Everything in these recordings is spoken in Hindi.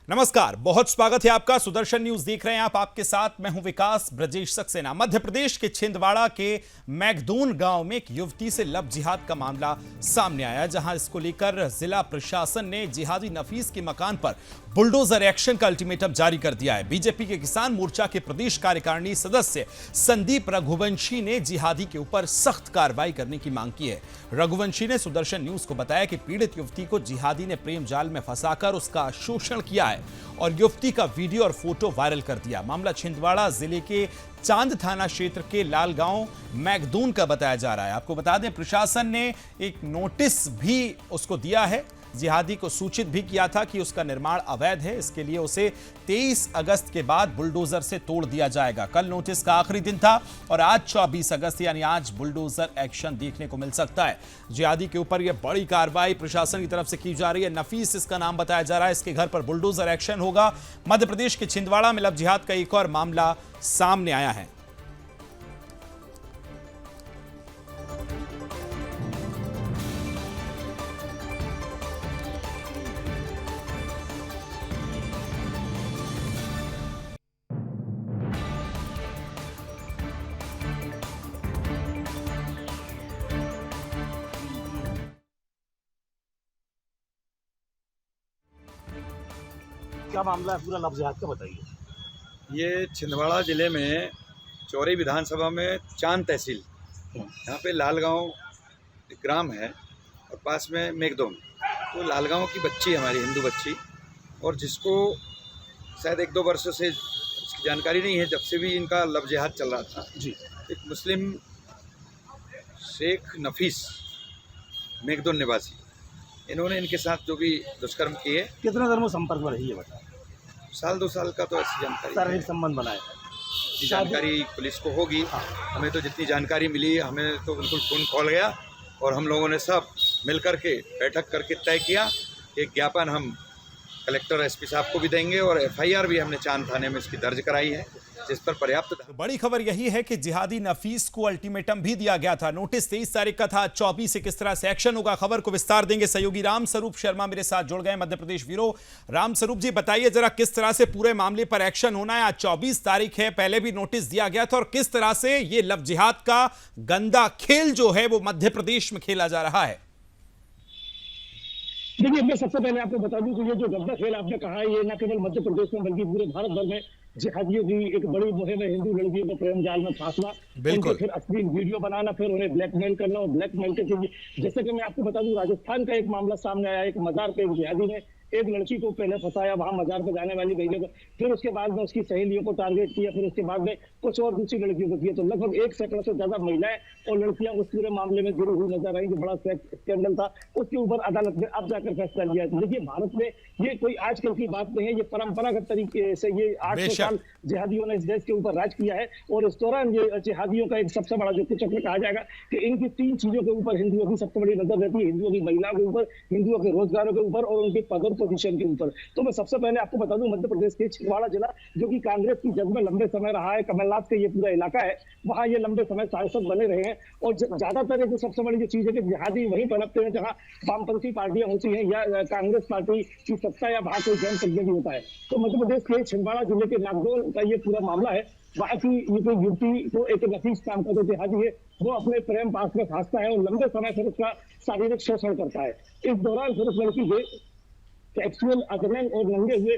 नमस्कार, बहुत स्वागत है आपका। सुदर्शन न्यूज देख रहे हैं आप। आपके साथ मैं हूं विकास ब्रजेश सक्सेना। मध्य प्रदेश के छिंदवाड़ा के मैगदून गांव में एक युवती से लव जिहाद का मामला सामने आया, जहां इसको लेकर जिला प्रशासन ने जिहादी नफीस के मकान पर बुलडोजर एक्शन का अल्टीमेटम जारी कर दिया है। बीजेपी के किसान मोर्चा के प्रदेश कार्यकारिणी सदस्य संदीप रघुवंशी ने जिहादी के ऊपर सख्त कार्रवाई करने की मांग की है। रघुवंशी ने सुदर्शन न्यूज को बताया कि पीड़ित युवती को जिहादी ने प्रेम जाल में फंसाकर उसका शोषण किया है और युवती का वीडियो और फोटो वायरल कर दिया। मामला छिंदवाड़ा जिले के चांद थाना क्षेत्र के लालगांव मैगदून का बताया जा रहा है। आपको बता दें, प्रशासन ने एक नोटिस भी उसको दिया है। जिहादी को सूचित भी किया था कि उसका निर्माण अवैध है, इसके लिए उसे 23 अगस्त के बाद बुलडोजर से तोड़ दिया जाएगा। कल नोटिस का आखिरी दिन था और आज 24 अगस्त यानी आज बुलडोजर एक्शन देखने को मिल सकता है। जिहादी के ऊपर यह बड़ी कार्रवाई प्रशासन की तरफ से की जा रही है। नफीस इसका नाम बताया जा रहा है। इसके घर पर बुलडोजर एक्शन होगा। मध्य प्रदेश के छिंदवाड़ा में लव जिहाद का एक और मामला सामने आया है। क्या मामला है पूरा लव जिहाद का बताइए। ये छिंदवाड़ा ज़िले में चौरी विधानसभा में चांद तहसील, यहाँ पे लालगांव एक ग्राम है और पास में मेगदोन। तो लालगांव की बच्ची, हमारी हिंदू बच्ची, और जिसको शायद 1-2 वर्षों से इसकी जानकारी नहीं है, जब से भी इनका लव जिहाद चल रहा था जी। एक मुस्लिम शेख नफीस मेगदोन निवासी, इन्होंने इनके साथ जो भी दुष्कर्म किए। कितने दिन में संपर्क में रही है बता। 1-2 साल का तो ऐसी जानकारी शारीरिक संबंध बनाए। की जानकारी पुलिस को होगी। हमें तो जितनी जानकारी मिली, हमें तो बिल्कुल फोन कॉल गया और हम लोगों ने सब मिल करके बैठक करके तय किया कि एक ज्ञापन हम कलेक्टर एसपी साहब को भी देंगे और एफआईआर भी हमने चांद थाने में इसकी दर्ज कराई है, जिस पर पर्याप्त। तो बड़ी खबर यही है कि जिहादी नफीस को अल्टीमेटम भी दिया गया था। नोटिस 23 तारीख का था। 24 से किस तरह से एक्शन होगा, खबर को विस्तार देंगे सहयोगी रामस्वरूप शर्मा मेरे साथ जुड़ गए, मध्य प्रदेश ब्यूरो। रामस्वरूप जी, बताइए जरा किस तरह से पूरे मामले पर एक्शन होना है। आज 24 तारीख है, पहले भी नोटिस दिया गया था, और किस तरह से ये लव जिहाद का गंदा खेल जो है वो मध्य प्रदेश में खेला जा रहा है। देखिए, मैं सबसे पहले आपको बता दूं कि ये जो गंदा खेल आपने कहा है, ये न केवल मध्य प्रदेश में बल्कि पूरे भारत भर में जिहादियों की एक बड़ी मुहिम है। हिंदू लड़कियों को प्रेम जाल में फांसना, उनके फिर अश्लील वीडियो बनाना, फिर उन्हें ब्लैकमेल करना और ब्लैकमेल के जैसे कि मैं आपको बता दूं, राजस्थान का एक मामला सामने आया। एक मजार पे एक जिहादी ने एक लड़की को पहले फंसाया वहां मजार पे जाने वाली महिला को, फिर उसके बाद में उसकी सहेलियों को टारगेट किया, फिर उसके बाद में कुछ और दूसरी लड़कियों को किया। तो लगभग 1 सैकड़ों से ज्यादा महिलाएं और लड़कियां उस पूरे मामले में जुड़ी हुई नजर आई। जो बड़ा स्कैंडल था, उसके ऊपर अदालत ने अब जाकर फैसला लिया। देखिए, भारत में ये कोई आजकल की बात नहीं है, ये परंपरागत तरीके से ये 800 साल जिहादियों ने इस देश के ऊपर राज किया है। और इस दौरान ये जिहादियों का एक सबसे बड़ा जो चक्र कहा जाएगा कि इनकी 3 चीजों के ऊपर हिंदुओं की सबसे बड़ी नजर रहती है। हिंदुओं की महिलाओं के ऊपर, हिंदुओं के रोजगारों के ऊपर और उनके पद और पोजीशन के ऊपर। तो मैं सबसे पहले आपको बता दूं, मध्य प्रदेश के छिंदवाड़ा जिला जो कि कांग्रेस की जद में लंबे समय रहा है, कमलनाथ का ये पूरा इलाका है, वहां ये लंबे समय सांसद बने रहे हैं। और ज्यादातर जो सबसे बड़ी जो चीज है कि जिहादी वहीं पनपते हैं जहां वामपंथी पार्टियां होती हैं या कांग्रेस पार्टी की सत्ता या वहां कोई जन संघ होता है। तो मध्य प्रदेश के छिंदवाड़ा जिले के नागदोल का ये पूरा मामला है। वहां की ये कोई युवती को एक नफीस काम का जो जिहादी है वो अपने प्रेम पास में फांसता है और लंबे समय से उसका शारीरिक शोषण करता है। इस दौरान फिर उस लड़की के सेक्सुअल अर्धनग्न और नंगे हुए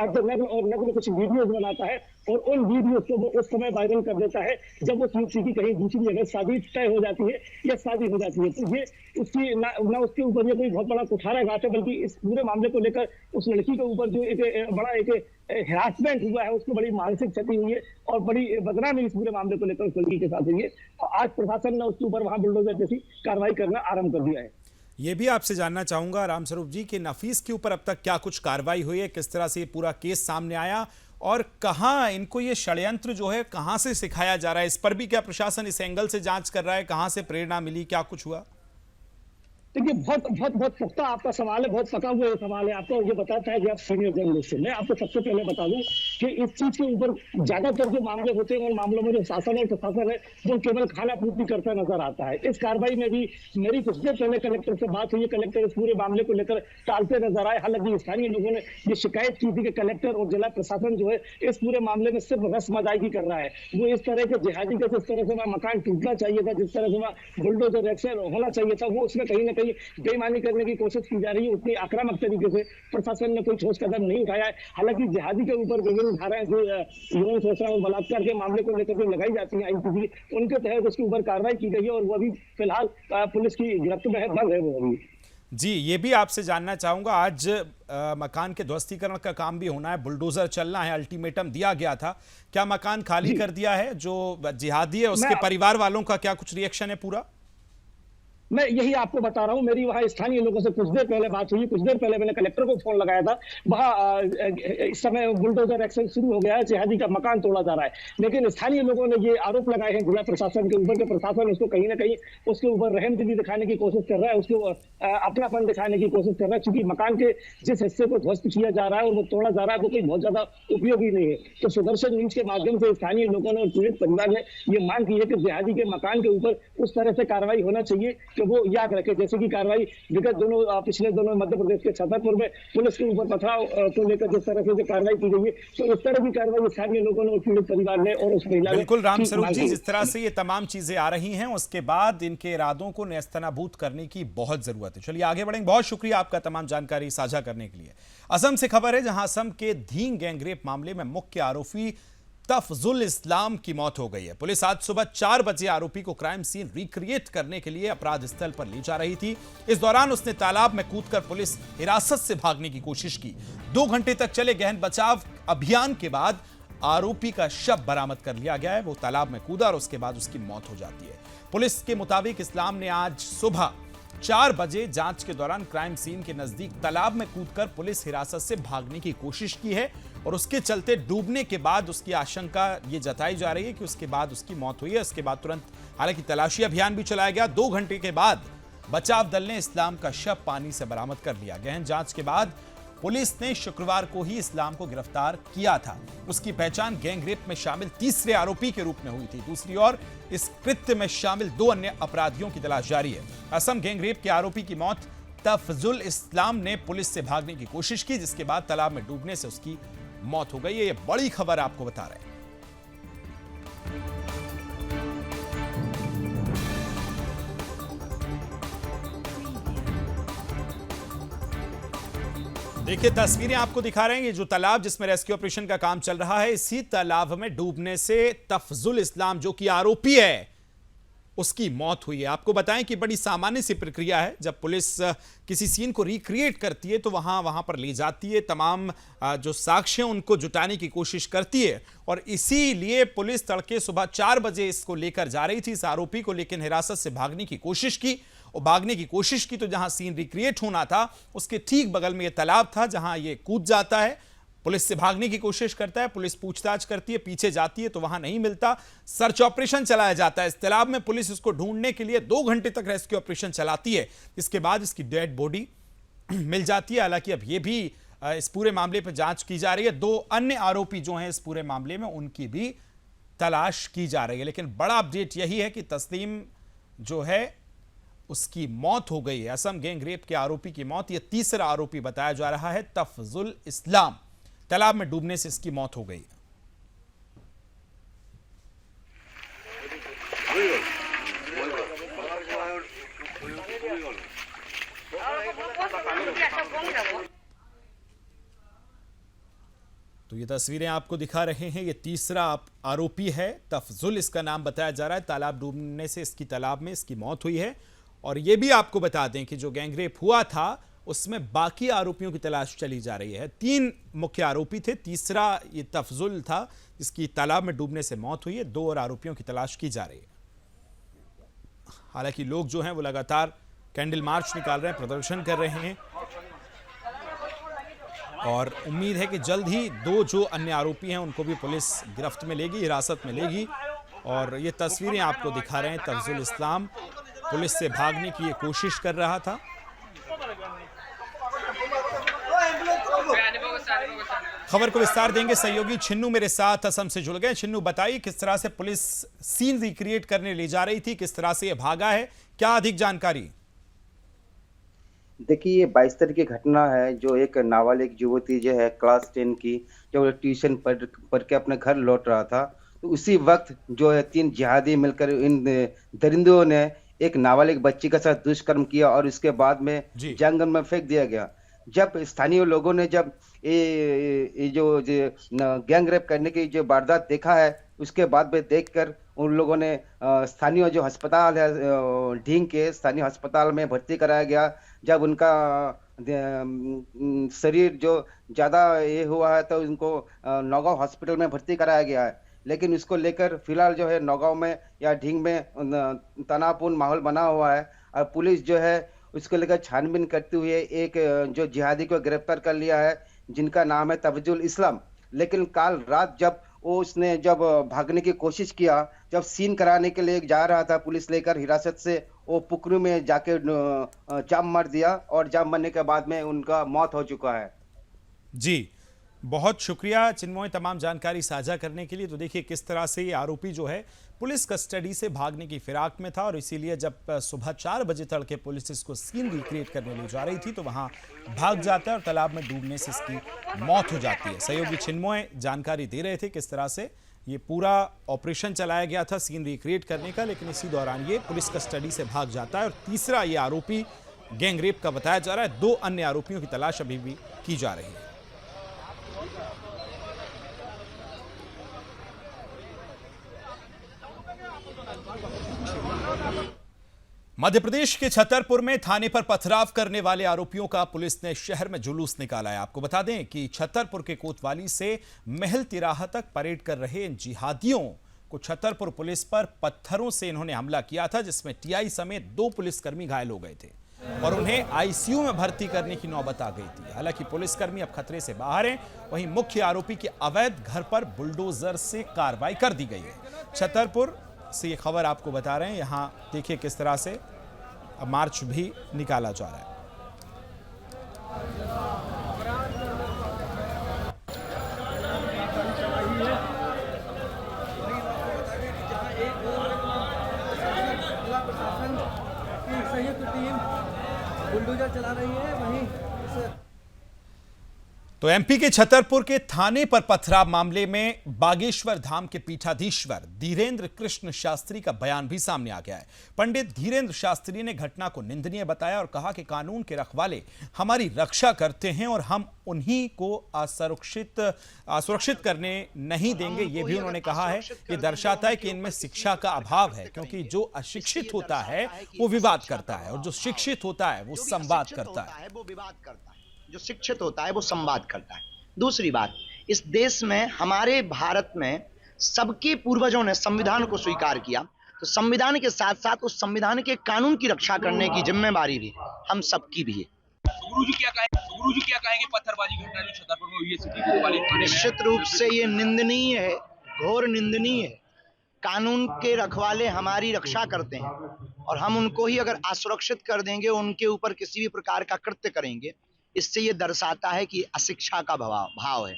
अर्धनग्न और नग्न कुछ वीडियोस बनाता है और उन वीडियोस को वो उस समय वायरल कर देता है जब उस युवती की कहीं दूसरी जगह शादी तय हो जाती है या शादी हो जाती है। तो ये उसकी ना उसके ऊपर ये कोई बहुत बड़ा कुठारा घात है, बल्कि इस पूरे मामले को लेकर उस लड़की के ऊपर जो एक बड़ा एक हैरासमेंट हुआ है, उसको बड़ी मानसिक क्षति हुई है और बड़ी बदनामी इस पूरे मामले को लेकर उस लड़की के साथ हुई है। और आज प्रशासन ने उसके ऊपर वहां बुलडोजर जैसी कार्रवाई करना आरंभ कर दिया है। ये भी आपसे जानना चाहूंगा रामस्वरूप जी कि नफीस के ऊपर अब तक क्या कुछ कार्रवाई हुई है, किस तरह से ये पूरा केस सामने आया और कहां इनको ये षड्यंत्र जो है कहां से सिखाया जा रहा है, इस पर भी क्या प्रशासन इस एंगल से जांच कर रहा है, कहां से प्रेरणा मिली, क्या कुछ हुआ? देखिए, बहुत पुख्ता आपका सवाल है, बहुत पका हुआ सवाल है। आपको ये बताता है कि आप सीनियर जर्नलिस्ट हैं। मैं आपको सबसे पहले बता दूं कि इस चीज के ऊपर ज्यादातर जो मामले होते हैं, उन मामलों में जो शासन और प्रशासन है वो केवल खाना पूर्ति करता नजर आता है। इस कार्रवाई में भी मेरी कुछ देर पहले कलेक्टर से बात हुई, कलेक्टर इस पूरे मामले को लेकर टालते नजर आए। हालांकि स्थानीय लोगों ने ये शिकायत की थी कि कलेक्टर और जिला प्रशासन जो है इस पूरे मामले में सिर्फ रस्म अदायगी कर रहा है। वो इस तरह के जिहादी के जिस तरह से वहाँ मकान टूटना चाहिए था, जिस तरह से वहाँ बुलडोजर एक्शन होना चाहिए था, वो उसमें कहीं ना कहीं बेईमानी करने की कोशिश की जा रही है। उतनी आक्रामक तरीके से प्रशासन ने कोई ठोस कदम नहीं उठाया है। हालांकि जिहादी के ऊपर विभिन्न धाराएं जो यौन शोषण और बलात्कार के मामले को लेकर जो लगाई जाती है आईपीसी, उनके तहत उसके ऊपर कार्रवाई की गई है और वो अभी फिलहाल पुलिस की गिरफ्त में है, बंद है वो अभी। जी, ये भी आपसे जानना चाहूंगा, आज मकान के ध्वस्तीकरण का काम भी होना है, बुलडोजर चलना है, अल्टीमेटम दिया गया था, क्या मकान खाली कर दिया है? जो जिहादी है उसके परिवार वालों का क्या कुछ रिएक्शन है पूरा? मैं यही आपको बता रहा हूं। मेरी वहां स्थानीय लोगों से कुछ देर पहले बात हुई, कुछ देर पहले मैंने कलेक्टर को फोन लगाया था। वहां इस समय बुलडोजर एक्शन शुरू हो गया है, जिहादी का मकान तोड़ा जा रहा है। लेकिन स्थानीय लोगों ने ये आरोप लगाए हैं जिला प्रशासन के ऊपर कि प्रशासन उसको कहीं ना कहीं उसके ऊपर रहमदिली दिखाने की कोशिश कर रहा है, उसको अपनापन दिखाने की कोशिश कर रहा है। क्योंकि मकान के जिस हिस्से को ध्वस्त किया जा रहा है और वो तोड़ा जा रहा है वो कोई बहुत ज्यादा उपयोगी नहीं है। तो सुदर्शन न्यूज के माध्यम से स्थानीय लोगों ने और पीड़ित परिवार ने ये मांग की है कि जिहादी के मकान के ऊपर उस तरह से कार्रवाई होना चाहिए कि वो याद रखे, जैसे कि कार्रवाई विगत पिछले दोनों मध्य प्रदेश के छतरपुर में पुलिस के ऊपर पथराव को लेकर जिस तरह से कार्रवाई की गई है, तो इस तरह की कार्रवाई स्थानीय लोगों ने, पीड़ित परिवार ने और उस महिला ने। बिल्कुल राम स्वरूप जी, जिस तरह से ये तमाम चीजें आ रही हैं उसके बाद इनके इरादों को नेस्तनाबूद करने की बहुत जरूरत है। चलिए आगे बढ़ेंगे, बहुत शुक्रिया आपका तमाम जानकारी साझा करने के लिए। असम से खबर है, जहां असम के धींग गैंगरेप मामले में मुख्य आरोपी तफजुल इस्लाम की मौत हो गई है। पुलिस आज सुबह 4 बजे आरोपी को क्राइम सीन रिक्रिएट करने के लिए अपराध स्थल पर ले जा रही थी। इस दौरान उसने तालाब में कूदकर पुलिस हिरासत से भागने की कोशिश की। 2 घंटे तक चले गहन बचाव अभियान के बाद आरोपी का शव बरामद कर लिया गया है। वो तालाब में कूदा और उसके बाद उसकी मौत हो जाती है। पुलिस के मुताबिक इस्लाम ने आज सुबह 4 बजे जांच के दौरान क्राइम सीन के नजदीक तालाब में कूदकर पुलिस हिरासत से भागने की कोशिश की है और उसके चलते डूबने के बाद उसकी आशंका ये जताई जा रही है कि उसके बाद उसकी मौत हुई है। उसके बाद तुरंत हालांकि तलाशी अभियान भी चलाया गया। 2 घंटे के बाद बचाव दल ने इस्लाम का शव पानी से बरामद कर लिया। गहन जांच के बाद पुलिस ने शुक्रवार को ही इस्लाम को गिरफ्तार किया था। उसकी पहचान गैंगरेप में शामिल तीसरे आरोपी के रूप में हुई थी। दूसरी ओर इस कृत्य में शामिल 2 अन्य अपराधियों की तलाश जारी है। असम गैंगरेप के आरोपी की मौत तफजुल इस्लाम ने पुलिस से भागने की कोशिश की, जिसके बाद तालाब में डूबने से उसकी मौत हो गई है। ये बड़ी खबर आपको बता रहे हैं। देखिए तस्वीरें आपको दिखा रहे हैं, ये जो तालाब जिसमें रेस्क्यू ऑपरेशन का काम चल रहा है, इसी तालाब में डूबने से तफजुल इस्लाम जो कि आरोपी है उसकी मौत हुई है। आपको बताएं कि बड़ी सामान्य सी प्रक्रिया है। जब पुलिस किसी सीन को रिक्रिएट करती है तो वहां पर ले जाती है, तमाम जो साक्ष्य हैं उनको जुटाने की कोशिश करती है और इसीलिए पुलिस तड़के सुबह 4 बजे इसको लेकर जा रही थी, इस आरोपी को, लेकिन हिरासत से भागने की कोशिश की और भागने की कोशिश की तो जहां सीन रिक्रिएट होना था उसके ठीक बगल में यह तालाब था जहां यह कूद जाता है, पुलिस से भागने की कोशिश करता है, पुलिस पूछताछ करती है, पीछे जाती है तो वहां नहीं मिलता, सर्च ऑपरेशन चलाया जाता है। इस तालाब में पुलिस इसको ढूंढने के लिए 2 घंटे तक रेस्क्यू ऑपरेशन चलाती है। इसके बाद इसकी डेड बॉडी मिल जाती है। हालांकि अब यह भी इस पूरे मामले पर जांच की जा रही है। 2 अन्य आरोपी जो हैं इस पूरे मामले में उनकी भी तलाश की जा रही है। लेकिन बड़ा अपडेट यही है कि तस्लीम जो है उसकी मौत हो गई है। असम गैंगरेप के आरोपी की मौत, यह तीसरा आरोपी बताया जा रहा है तफजुल इस्लाम, तालाब में डूबने से इसकी मौत हो गई। तो ये तस्वीरें आपको दिखा रहे हैं, ये तीसरा आरोपी है तफजुल, इसका नाम बताया जा रहा है। तालाब डूबने से इसकी तालाब में इसकी मौत हुई है। और ये भी आपको बता दें कि जो गैंगरेप हुआ था उसमें बाकी आरोपियों की तलाश चली जा रही है। 3 मुख्य आरोपी थे, तीसरा ये तफजुल था जिसकी तालाब में डूबने से मौत हुई है। 2 और आरोपियों की तलाश की जा रही है। हालांकि लोग जो हैं वो लगातार कैंडल मार्च निकाल रहे हैं, प्रदर्शन कर रहे हैं और उम्मीद है कि जल्द ही 2 जो अन्य आरोपी हैं उनको भी पुलिस गिरफ्त में लेगी, हिरासत में लेगी। और ये तस्वीरें आपको दिखा रहे हैं तफजुल इस्लाम पुलिस से भागने की ये कोशिश कर रहा था। खबर को विस्तार देंगे सहयोगी छिन्नू मेरे साथ असम से जुड़ गए। छिन्नू, बताइए किस तरह से पुलिस सीन रिक्रिएट करने ले जा रही थी, किस तरह से ये भागा है, क्या अधिक जानकारी? देखिए, ये 22 तारीख की घटना है, जो एक नाबालिग युवती जो है क्लास 10 की, जो ट्यूशन पढ़ के अपने घर लौट रहा था, तो उसी वक्त जो है 3 जिहादी मिलकर इन दरिंदों ने एक नाबालिग बच्ची के साथ दुष्कर्म किया और उसके बाद में जंगल में फेंक दिया गया। जब स्थानीय लोगों ने जब ये जो गैंग रेप करने की जो वारदात देखा है, उसके बाद में देखकर उन लोगों ने स्थानीय जो अस्पताल है ढींग के स्थानीय अस्पताल में भर्ती कराया गया। जब उनका शरीर जो ज़्यादा ये हुआ है तो उनको नौगांव हॉस्पिटल में भर्ती कराया गया है, लेकिन उसको लेकर फिलहाल जो है नौगांव में या ढींग में तनावपूर्ण माहौल बना हुआ है और पुलिस जो है उसको लेकर छानबीन करते हुए एक जो जिहादी को गिरफ्तार कर लिया है, जिनका नाम है तफजुल इस्लाम। लेकिन कल रात जब उसने जब भागने की कोशिश किया, जब सीन कराने के लिए जा रहा था पुलिस लेकर हिरासत से, वो पुकरू में जाके जाम मार दिया और जाम मारने के बाद में उनका मौत हो चुका है। जी, बहुत शुक्रिया चिन्मय तमाम जानकारी साझा करने के लिए। तो देखिए किस तरह से ये आरोपी जो है पुलिस कस्टडी से भागने की फिराक में था और इसीलिए जब सुबह 4 बजे तड़के पुलिस इसको सीन रिक्रिएट करने ले जा रही थी तो वहां भाग जाता है और तालाब में डूबने से इसकी मौत हो जाती है। सहयोगी चिन्मय जानकारी दे रहे थे किस तरह से ये पूरा ऑपरेशन चलाया गया था सीन रिक्रिएट करने का, लेकिन इसी दौरान ये पुलिस कस्टडी से भाग जाता है। और तीसरा ये आरोपी गैंगरेप का बताया जा रहा है। 2 अन्य आरोपियों की तलाश अभी भी की जा रही है। मध्य प्रदेश के छतरपुर में थाने पर पथराव करने वाले आरोपियों का पुलिस ने शहर में जुलूस निकाला है। आपको बता दें कि छतरपुर के कोतवाली से महल तिराहा तक परेड कर रहे इन जिहादियों को छतरपुर पुलिस पर पत्थरों से इन्होंने हमला किया था, जिसमें टीआई समेत 2 पुलिसकर्मी घायल हो गए थे और उन्हें आईसीयू में भर्ती करने की नौबत आ गई थी। हालांकि पुलिसकर्मी अब खतरे से बाहर हैं। वहीं मुख्य आरोपी के अवैध घर पर बुलडोजर से कार्रवाई कर दी गई है। छतरपुर से ये खबर आपको बता रहे हैं। यहाँ देखिए किस तरह से अब मार्च भी निकाला जा रहा है। संयुक्त टीम बुलडोजर चला रही है वहीं। तो एमपी के छतरपुर के थाने पर पथराव मामले में बागेश्वर धाम के पीठाधीश्वर धीरेन्द्र कृष्ण शास्त्री का बयान भी सामने आ गया है। पंडित धीरेन्द्र शास्त्री ने घटना को निंदनीय बताया और कहा कि कानून के रखवाले हमारी रक्षा करते हैं और हम उन्हीं को असुरक्षित करने नहीं देंगे। ये भी उन्होंने कहा है। ये दर्शाता है कि इनमें शिक्षा का अभाव है, क्योंकि जो अशिक्षित होता है वो विवाद करता है और जो शिक्षित होता है वो संवाद करता है। जो शिक्षित होता है वो संवाद करता है। दूसरी बात, इस देश में हमारे भारत में सबके पूर्वजों ने संविधान को स्वीकार किया, तो संविधान के साथ साथ उस संविधान के कानून की रक्षा करने की जिम्मेदारी भी हम सबकी भी है। गुरु जी क्या कहेंगे पत्थरबाजी घटना जो छतरपुर में हुई है सिटी कोतवाली थाने में? निश्चित रूप से ये निंदनीय है, घोर निंदनीय है। कानून के रखवाले हमारी रक्षा करते हैं और हम उनको ही अगर असुरक्षित कर देंगे, उनके ऊपर किसी भी प्रकार का कृत्य करेंगे, इससे ये दर्शाता है कि अशिक्षा का भाव है।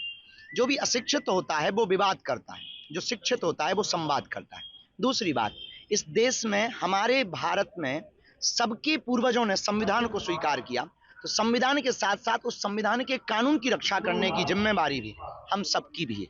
जो भी अशिक्षित होता है वो विवाद करता है, जो शिक्षित होता है वो संवाद करता है। दूसरी बात, इस देश में हमारे भारत में सबके पूर्वजों ने संविधान को स्वीकार किया, तो संविधान के साथ साथ उस संविधान के कानून की रक्षा करने की जिम्मेदारी भी हम सबकी भी है।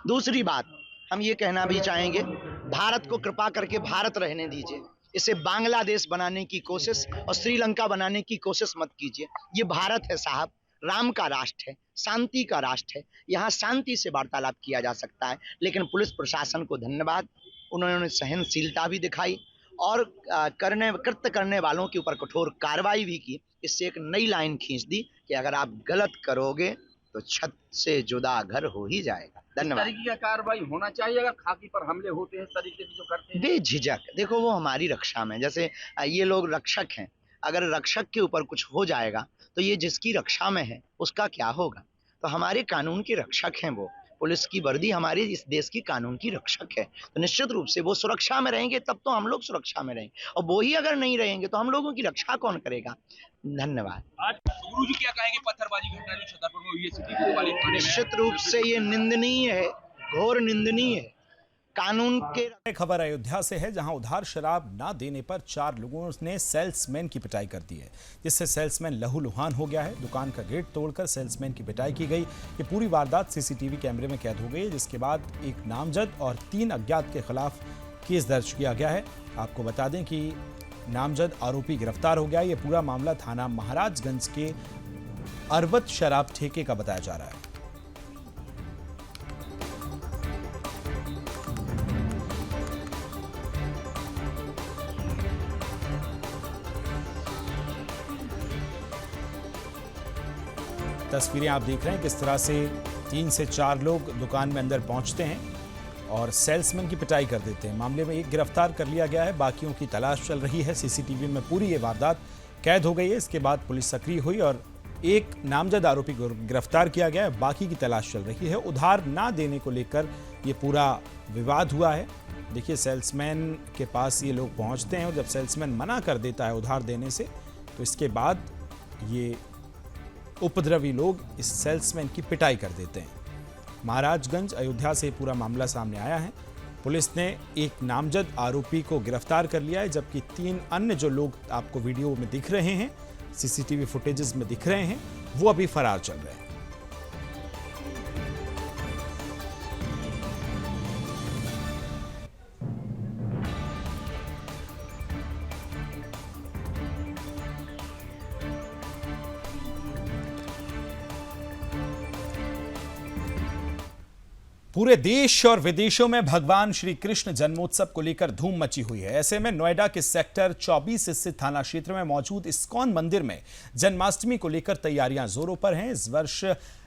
दूसरी बात, हम ये कहना भी चाहेंगे, भारत को कृपा करके भारत रहने दीजिए। इसे बांग्लादेश बनाने की कोशिश और श्रीलंका बनाने की कोशिश मत कीजिए। ये भारत है साहब, राम का राष्ट्र है, शांति का राष्ट्र है। यहाँ शांति से वार्तालाप किया जा सकता है। लेकिन पुलिस प्रशासन को धन्यवाद, उन्होंने सहनशीलता भी दिखाई और कृत्य करने वालों के ऊपर कठोर कार्रवाई भी की। इससे एक नई लाइन खींच दी कि अगर आप गलत करोगे तो छत से जुदा घर हो ही जाएगा। धन्यवाद। तरीके का कार्रवाई होना चाहिए अगर खाकी पर हमले होते हैं इस तरीके से जो करते हैं। बेझिझक, देखो वो हमारी रक्षा में, जैसे ये लोग रक्षक हैं, अगर रक्षक के ऊपर कुछ हो जाएगा तो ये जिसकी रक्षा में है उसका क्या होगा। तो हमारे कानून के रक्षक हैं वो, पुलिस की वर्दी हमारी इस देश की कानून की रक्षक है, तो निश्चित रूप से वो सुरक्षा में रहेंगे तब तो हम लोग सुरक्षा में रहेंगे, और वो ही अगर नहीं रहेंगे तो हम लोगों की रक्षा कौन करेगा। धन्यवाद। आज गुरुजी क्या कहेंगे पत्थरबाजी घटना जो छतरपुर में हुई है सिटी कोतवाली थाने में? निश्चित रूप से ये निंदनीय है, घोर निंदनीय है। कानून के खबर अयोध्या से है, जहां उधार शराब ना देने पर 4 लोगों ने सेल्समैन की पिटाई कर दी है, जिससे सेल्समैन लहूलुहान हो गया है। दुकान का गेट तोड़कर सेल्समैन की पिटाई की गई। ये पूरी वारदात सीसीटीवी कैमरे में कैद हो गई है, जिसके बाद एक नामजद और 3 अज्ञात के खिलाफ केस दर्ज किया गया है। आपको बता दें कि नामजद आरोपी गिरफ्तार हो गया। ये पूरा मामला थाना महाराजगंज के अरवत शराब ठेके का बताया जा रहा है। तस्वीरें आप देख रहे हैं किस तरह से 3 से 4 लोग दुकान में अंदर पहुंचते हैं और सेल्समैन की पिटाई कर देते हैं। मामले में एक गिरफ्तार कर लिया गया है, बाकियों की तलाश चल रही है। सीसीटीवी में पूरी ये वारदात कैद हो गई है। इसके बाद पुलिस सक्रिय हुई और एक नामजद आरोपी को गिरफ्तार किया गया है, बाकी की तलाश चल रही है। उधार ना देने को लेकर ये पूरा विवाद हुआ है। देखिए, सेल्समैन के पास ये लोग पहुंचते हैं और जब सेल्समैन मना कर देता है उधार देने से, तो इसके बाद ये उपद्रवी लोग इस सेल्समैन की पिटाई कर देते हैं। महाराजगंज अयोध्या से पूरा मामला सामने आया है। पुलिस ने एक नामजद आरोपी को गिरफ्तार कर लिया है, जबकि 3 अन्य जो लोग आपको वीडियो में दिख रहे हैं, सीसीटीवी फुटेजेस में दिख रहे हैं, वो अभी फरार चल रहे हैं। पूरे देश और विदेशों में भगवान श्री कृष्ण जन्मोत्सव को लेकर धूम मची हुई है। ऐसे में नोएडा के सेक्टर 24 स्थित थाना क्षेत्र में मौजूद इस्कॉन मंदिर में जन्माष्टमी को लेकर तैयारियां जोरों पर हैं। इस वर्ष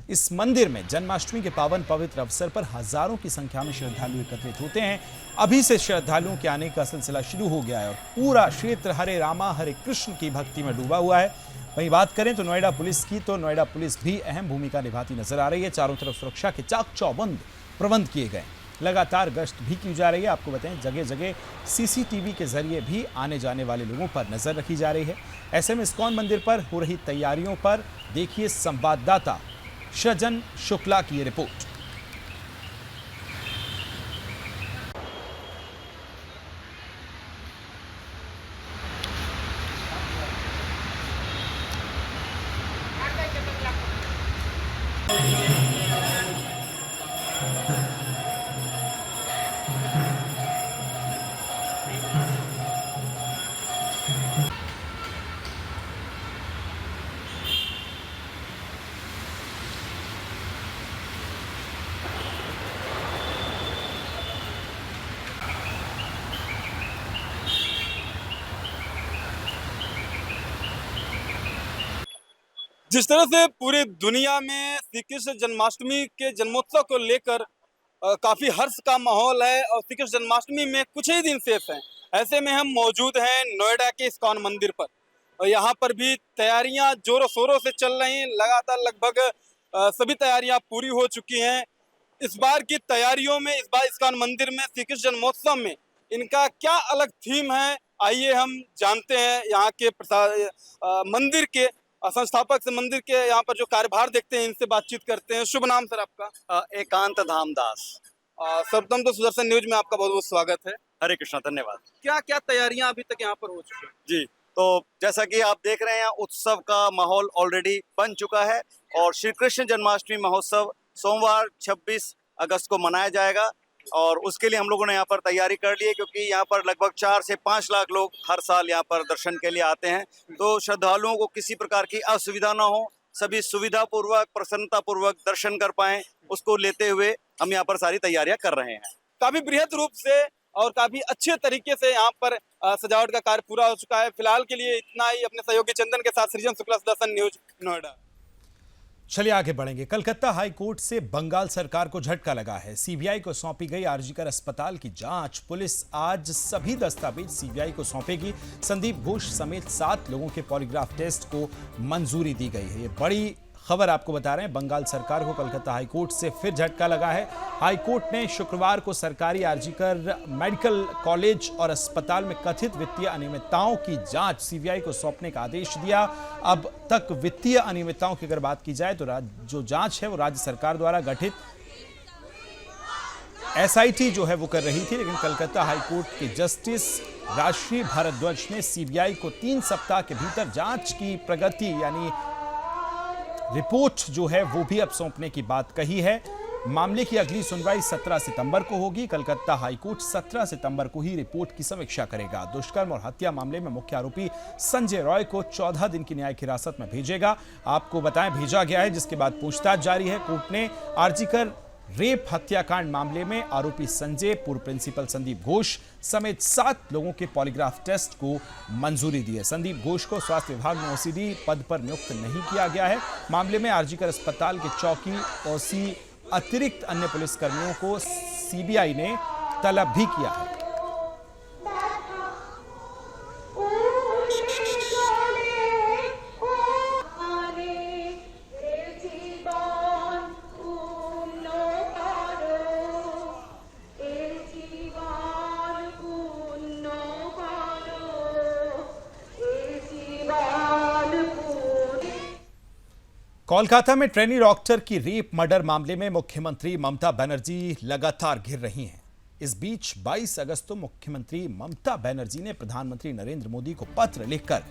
इस मंदिर में जन्माष्टमी के पावन पवित्र अवसर पर हजारों की संख्या में श्रद्धालु एकत्रित होते हैं। अभी से श्रद्धालुओं के आने का सिलसिला शुरू हो गया है और पूरा क्षेत्र हरे रामा हरे कृष्ण की भक्ति में डूबा हुआ है। वहीं बात करें तो नोएडा पुलिस की, तो नोएडा पुलिस भी अहम भूमिका निभाती नजर आ रही है। चारों तरफ सुरक्षा के चाक चौबंद प्रबंध किए गए, लगातार गश्त भी की जा रही है। आपको बताएं, जगह जगह सीसीटीवी के जरिए भी आने जाने वाले लोगों पर नजर रखी जा रही है। ऐसे में इस्कॉन मंदिर पर हो रही तैयारियों पर देखिए संवाददाता सृजन शुक्ला की ये रिपोर्ट। जिस तरह से पूरी दुनिया में श्री कृष्ण जन्माष्टमी के जन्मोत्सव को लेकर काफी हर्ष का माहौल है और श्री कृष्ण जन्माष्टमी में कुछ ही दिन शेष हैं। ऐसे में हम मौजूद हैं नोएडा के इस्कॉन मंदिर पर और यहाँ पर भी तैयारियां जोरों शोरों से चल रही हैं। लगातार लगभग सभी तैयारियां पूरी हो चुकी हैं। इस बार की तैयारियों में, इस बार इस्कॉन मंदिर में श्री कृष्ण जन्मोत्सव में इनका क्या अलग थीम है, आइए हम जानते हैं। यहाँ के मंदिर के संस्थापक से मंदिर के यहाँ पर जो कार्यभार देखते हैं, इनसे बातचीत करते हैं। शुभ नाम सर आपका? एकांत धामदास। सर्वप्रथम तो सुदर्शन न्यूज में आपका बहुत बहुत स्वागत है। हरे कृष्णा, धन्यवाद। क्या क्या तैयारियां अभी तक यहाँ पर हो चुकी हैं? जी, तो जैसा कि आप देख रहे हैं, उत्सव का माहौल ऑलरेडी बन चुका है और श्री कृष्ण जन्माष्टमी महोत्सव सोमवार 26 अगस्त को मनाया जाएगा और उसके लिए हम लोगों ने यहाँ पर तैयारी कर ली है, क्योंकि यहाँ पर लगभग 4 से 5 लाख लोग हर साल यहाँ पर दर्शन के लिए आते हैं। तो श्रद्धालुओं को किसी प्रकार की असुविधा ना हो, सभी सुविधा पूर्वक प्रसन्नता पूर्वक दर्शन कर पाएं, उसको लेते हुए हम यहाँ पर सारी तैयारियां कर रहे हैं। काफी बृहद रूप से और काफी अच्छे तरीके से यहाँ पर सजावट का कार्य पूरा हो चुका है। फिलहाल के लिए इतना ही। अपने सहयोगी चंदन के साथ सृजन शुक्ला, सुदर्शन न्यूज, नोएडा। चलिए आगे बढ़ेंगे। कलकत्ता हाई कोर्ट से बंगाल सरकार को झटका लगा है। सीबीआई को सौंपी गई आरजीकर अस्पताल की जांच। पुलिस आज सभी दस्तावेज सीबीआई को सौंपेगी। संदीप घोष समेत 7 लोगों के पॉलीग्राफ टेस्ट को मंजूरी दी गई है। ये बड़ी खबर आपको बता रहे हैं, बंगाल सरकार को कोलकाता हाईकोर्ट से फिर झटका लगा है। हाईकोर्ट ने शुक्रवार को सरकारी आरजीकर मेडिकल कॉलेज और अस्पताल में कथित वित्तीय अनियमितताओं की जांच सीबीआई को सौंपने का आदेश दिया। अब तक वित्तीय अनियमितताओं की अगर बात की जाए तो जो जांच है वो राज्य सरकार द्वारा गठित एसआईटी जो है वो कर रही थी, लेकिन कलकत्ता हाईकोर्ट के जस्टिस राष्ट्रीय भारद्वाज ने सीबीआई को 3 सप्ताह के भीतर जांच की प्रगति यानी रिपोर्ट जो है वो भी अब सौंपने की बात कही है। मामले की अगली सुनवाई 17 सितंबर को होगी। कलकत्ता हाईकोर्ट 17 सितंबर को ही रिपोर्ट की समीक्षा करेगा। दुष्कर्म और हत्या मामले में मुख्य आरोपी संजय रॉय को 14 दिन की न्यायिक हिरासत में भेजेगा। आपको बताएं भेजा गया है, जिसके बाद पूछताछ जारी है। कोर्ट ने आरजीकर रेप हत्याकांड मामले में आरोपी संजय, पूर्व प्रिंसिपल संदीप घोष समेत 7 लोगों के पॉलीग्राफ टेस्ट को मंजूरी दी है। संदीप घोष को स्वास्थ्य विभाग में ओसीडी पद पर नियुक्त नहीं किया गया है। मामले में आरजीकर अस्पताल के चौकी ओसी अतिरिक्त अन्य पुलिसकर्मियों को सीबीआई ने तलब भी किया है। कोलकाता में ट्रेनी डॉक्टर की रेप मर्डर मामले में मुख्यमंत्री ममता बनर्जी लगातार घिर रही हैं। इस बीच 22 अगस्त को मुख्यमंत्री ममता बनर्जी ने प्रधानमंत्री नरेंद्र मोदी को पत्र लिखकर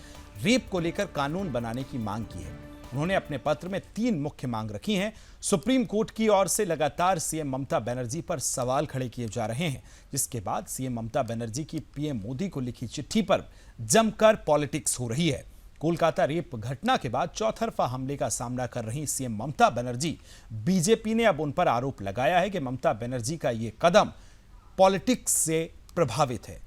रेप को लेकर कानून बनाने की मांग की है। उन्होंने अपने पत्र में 3 मुख्य मांग रखी हैं। सुप्रीम कोर्ट की ओर से लगातार सीएम ममता बनर्जी पर सवाल खड़े किए जा रहे हैं, जिसके बाद सीएम ममता बनर्जी की पीएम मोदी को लिखी चिट्ठी पर जमकर पॉलिटिक्स हो रही है। कोलकाता रेप घटना के बाद चौतरफा हमले का सामना कर रही सीएम ममता बनर्जी, बीजेपी ने अब उन पर आरोप लगाया है कि ममता बनर्जी का यह कदम पॉलिटिक्स से प्रभावित है।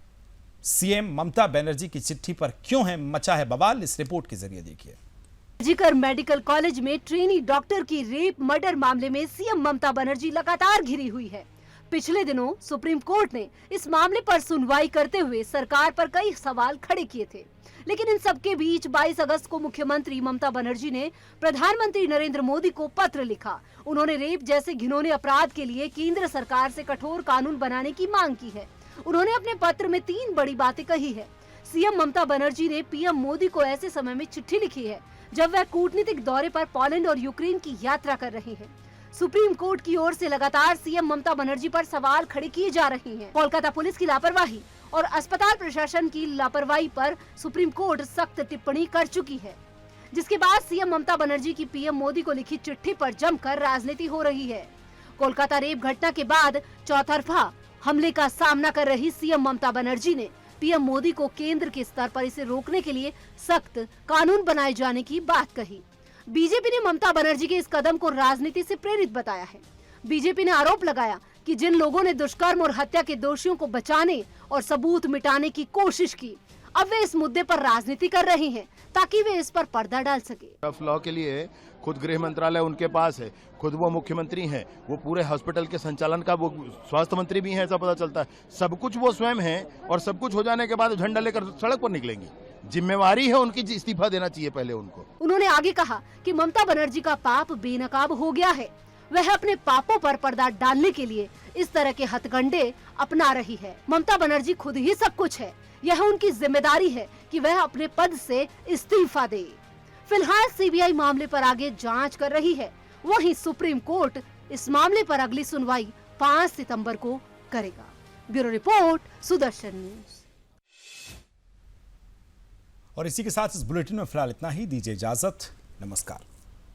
सीएम ममता बनर्जी की चिट्ठी पर क्यों है मचा है बवाल, इस रिपोर्ट के जरिए देखिए। आरजीकर मेडिकल कॉलेज में ट्रेनी डॉक्टर की रेप मर्डर मामले में सीएम ममता बनर्जी लगातार घिरी हुई है। पिछले दिनों सुप्रीम कोर्ट ने इस मामले पर सुनवाई करते हुए सरकार पर कई सवाल खड़े किए थे, लेकिन इन सबके बीच 22 अगस्त को मुख्यमंत्री ममता बनर्जी ने प्रधानमंत्री नरेंद्र मोदी को पत्र लिखा। उन्होंने रेप जैसे घिनौने अपराध के लिए केंद्र सरकार से कठोर कानून बनाने की मांग की है। उन्होंने अपने पत्र में 3 बड़ी बातें कही है। सीएम ममता बनर्जी ने पीएम मोदी को ऐसे समय में चिट्ठी लिखी है जब वह कूटनीतिक दौरे पर पोलैंड और यूक्रेन की यात्रा कर रहे हैं। सुप्रीम कोर्ट की ओर से लगातार सीएम ममता बनर्जी पर सवाल खड़े किए जा रहे हैं। कोलकाता पुलिस की लापरवाही और अस्पताल प्रशासन की लापरवाही पर सुप्रीम कोर्ट सख्त टिप्पणी कर चुकी है, जिसके बाद सीएम ममता बनर्जी की पीएम मोदी को लिखी चिट्ठी पर जमकर राजनीति हो रही है। कोलकाता रेप घटना के बाद चौतरफा हमले का सामना कर रही सीएम ममता बनर्जी ने पीएम मोदी को केंद्र के स्तर पर इसे रोकने के लिए सख्त कानून बनाए जाने की बात कही। बीजेपी ने ममता बनर्जी के इस कदम को राजनीति से प्रेरित बताया है। बीजेपी ने आरोप लगाया कि जिन लोगों ने दुष्कर्म और हत्या के दोषियों को बचाने और सबूत मिटाने की कोशिश की, अब वे इस मुद्दे पर राजनीति कर रहे हैं ताकि वे इस पर पर्दा डाल सके। लॉ के लिए खुद गृह मंत्रालय उनके पास है, खुद वो मुख्यमंत्री हैं, वो पूरे हॉस्पिटल के संचालन का वो स्वास्थ्य मंत्री भी हैं, ऐसा पता चलता है। सब कुछ वो स्वयं हैं और सब कुछ हो जाने के बाद झंडा लेकर सड़क पर निकलेंगी। जिम्मेवारी है उनकी, इस्तीफा देना चाहिए पहले उनको। उन्होंने आगे कहा कि ममता बनर्जी का पाप बेनकाब हो गया है। वह अपने पापों पर पर्दा डालने के लिए इस तरह के हथकंडे अपना रही है। ममता बनर्जी खुद ही सब कुछ है। यह उनकी जिम्मेदारी है कि वह अपने पद से इस्तीफा दे। फिलहाल सीबीआई मामले पर आगे जांच कर रही है। वहीं सुप्रीम कोर्ट इस मामले पर अगली सुनवाई 5 सितंबर को करेगा। Bureau report, Sudarshan news. और इसी के साथ इस बुलेटिन में फिलहाल इतना ही। दीजिए इजाजत, नमस्कार।